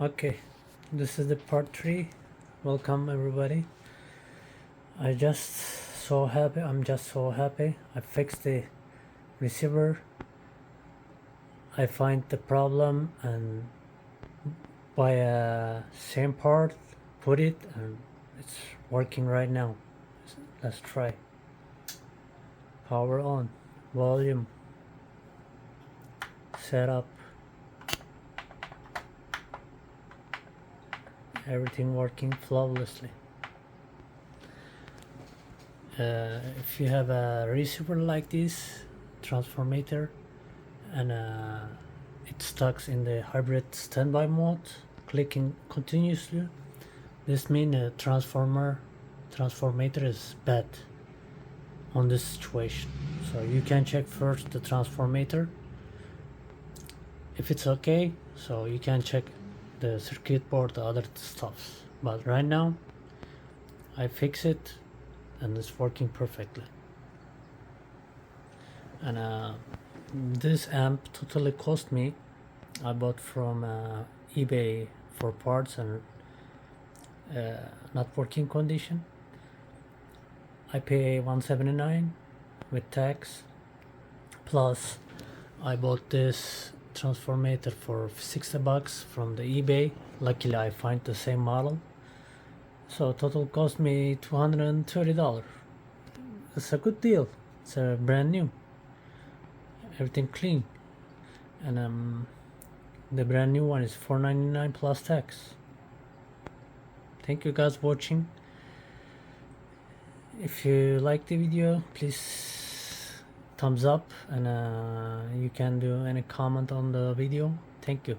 Okay, this is the part 3. Welcome everybody. I'm just so happy. I fixed the receiver. I find the problem and buy a same part, put it, and it's working right now. Let's try. Power on, volume, setup, everything working flawlessly. If you have a receiver like this transformator and it stuck in the hybrid standby mode, clicking continuously, this means a transformator is bad on this situation. So you can check first the transformator. If it's okay, so you can check the circuit board, the other stuffs. But right now I fix it and it's working perfectly. And this amp totally cost me, I bought from eBay for parts and not working condition. I pay $179 with tax, plus I bought this transformator for $60 from the eBay. Luckily I find the same model, so total cost me $230. It's a good deal. It's a brand new, everything clean, and the brand new one is $499 plus tax. Thank you guys for watching. If you like the video, please thumbs up, and you can do any comment on the video. Thank you.